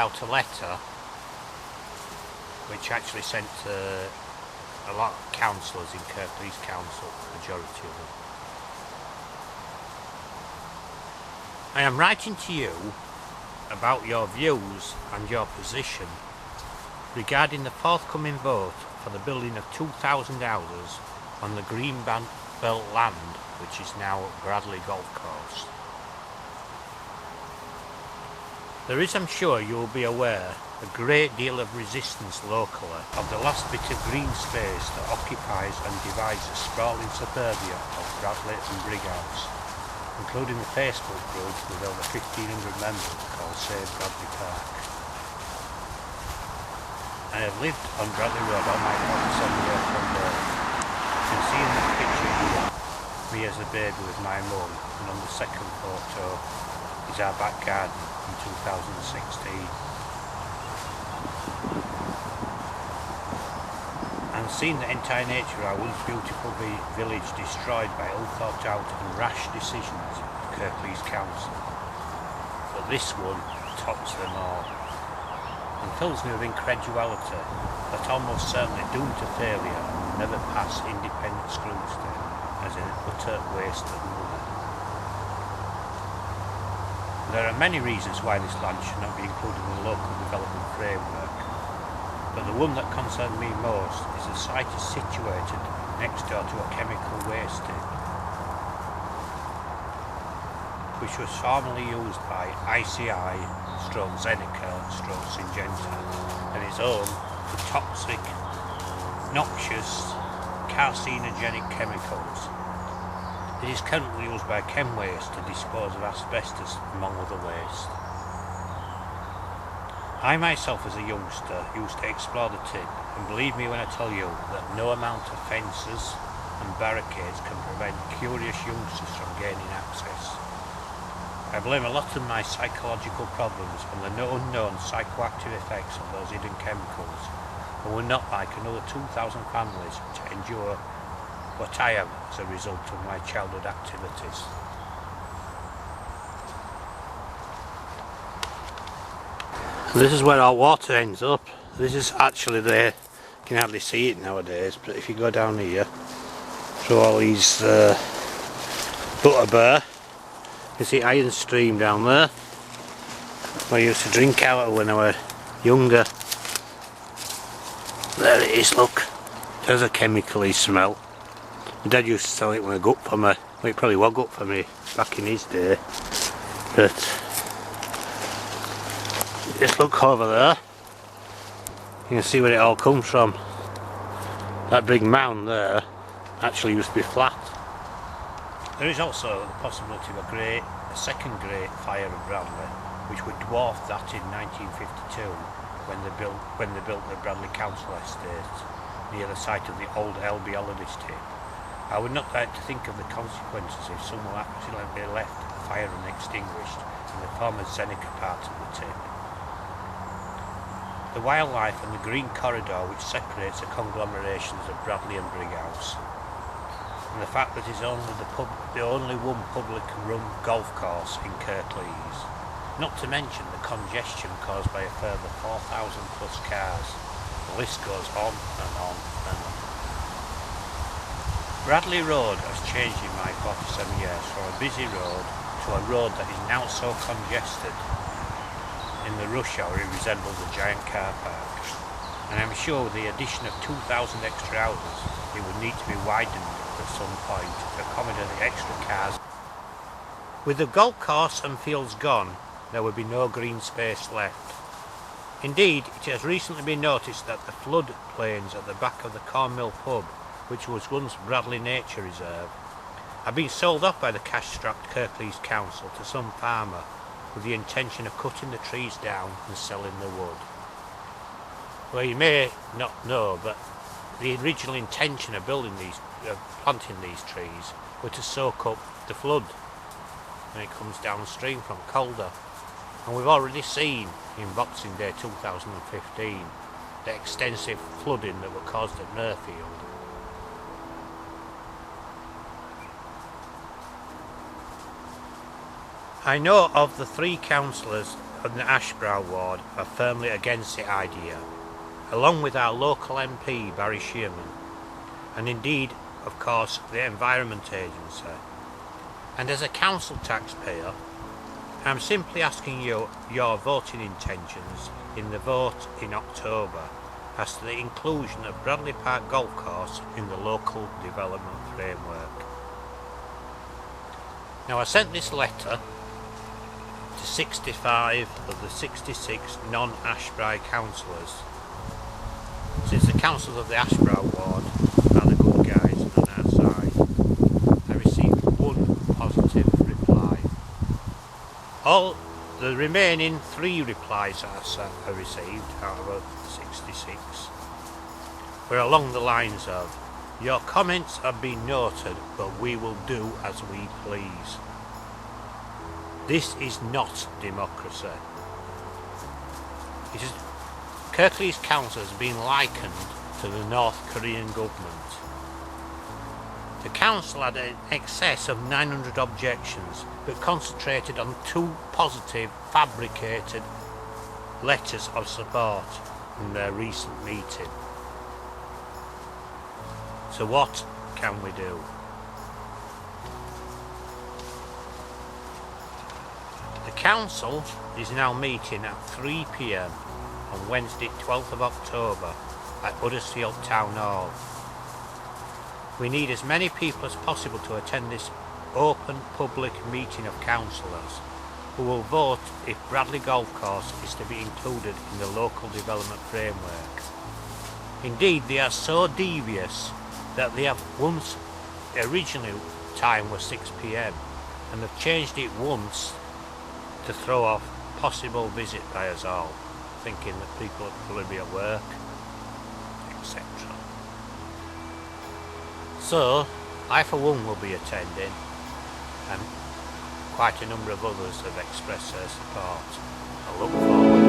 out a letter which actually sent to a lot of councillors in Kirklees Council, majority of them. I am writing to you about your views and your position regarding the forthcoming vote for the building of 2,000 houses on the green belt land which is now Bradley Golf Course. There is, I'm sure you will be aware, a great deal of resistance locally of the last bit of green space that occupies and divides the sprawling suburbia of Bradley and Brighouse, including the Facebook group with over 1,500 members called Save Bradley Park. I have lived on Bradley Road all my 47-year career. You can see in that picture here, me as a baby with my mum, and on the second photo is our back garden in 2016. And seeing the entire nature of our once beautiful village destroyed by ill-thought out and rash decisions of Kirklees Council. But this one tops them all, and fills me with incredulity that almost certainly doomed to failure and never pass independent scrutiny as an utter waste of money. There are many reasons why this land should not be included in the local development framework, but the one that concerned me most is the site is situated next door to a chemical waste tip, which was formerly used by ICI/Zeneca/Syngenta and is home to toxic, noxious, carcinogenic chemicals. It is currently used by Chemwaste to dispose of asbestos among other waste. I myself as a youngster used to explore the tip, and believe me when I tell you that no amount of fences and barricades can prevent curious youngsters from gaining access. I blame a lot of my psychological problems on the unknown psychoactive effects of those hidden chemicals, and would not like another 2,000 families to endure what I have as a result of my childhood activities. This is where our water ends up. This is actually there. You can hardly see it nowadays, but if you go down here through all these butterbur, you see Iron Stream down there, where I used to drink out of when I was younger. There it is, look. There's a chemically smell. My dad used to sell it when I got up for me. Well, it probably was good for me back in his day. But just look over there. You can see where it all comes from. That big mound there actually used to be flat. There is also the possibility of a second great fire of Bradley, which would dwarf that in 1952 when they built the Bradley Council estate near the site of the old LB Holidays tip. I would not like to think of the consequences if someone accidentally left the fire unextinguished in the former Zeneca part of the tip. The wildlife and the green corridor which separates the conglomerations of Bradley and Brighouse, and the fact that it's only the only one public run golf course in Kirklees, not to mention the congestion caused by a further 4,000 plus cars. The list goes on and on and on. Bradley Road has changed in my 47 years from a busy road to a road that is now so congested in the rush hour it resembles a giant car park, and I'm sure with the addition of 2,000 extra houses it would need to be widened at some point to accommodate the extra cars. With the golf course and fields gone, there would be no green space left. Indeed, it has recently been noticed that the flood plains at the back of the Cornmill pub, which was once Bradley Nature Reserve, have been sold off by the cash-strapped Kirklees Council to some farmer with the intention of cutting the trees down and selling the wood. Well, you may not know, but the original intention of planting these trees were to soak up the flood when it comes downstream from Calder. And we've already seen in Boxing Day 2015 the extensive flooding that were caused at Murfield. I know of the 3 councillors of the Ashbrow ward are firmly against the idea, along with our local MP Barry Shearman, and indeed, of course, the Environment Agency. And as a council taxpayer, I'm simply asking you your voting intentions in the vote in October as to the inclusion of Bradley Park Golf Course in the local development framework. Now, I sent this letter to 65 of the 66 non-Ashbrow councillors, since the councillors of the Ashbrow ward are the good guys on our side. I received one positive reply. All the remaining 3 replies that I received out of 66 were along the lines of, "Your comments have been noted, but we will do as we please." This is not democracy. Kirklees Council has been likened to the North Korean government. The council had in excess of 900 objections, but concentrated on 2 positive, fabricated letters of support in their recent meeting. So what can we do? The council is now meeting at 3 p.m. on Wednesday 12th of October at Huddersfield Town Hall. We need as many people as possible to attend this open public meeting of councillors who will vote if Bradley Golf Course is to be included in the local development framework. Indeed, they are so devious that they have once, originally time was 6 p.m. and they've changed it once to throw off possible visit by us all, thinking that people will be at work, etc. So, I for one will be attending, and quite a number of others have expressed their support. I look forward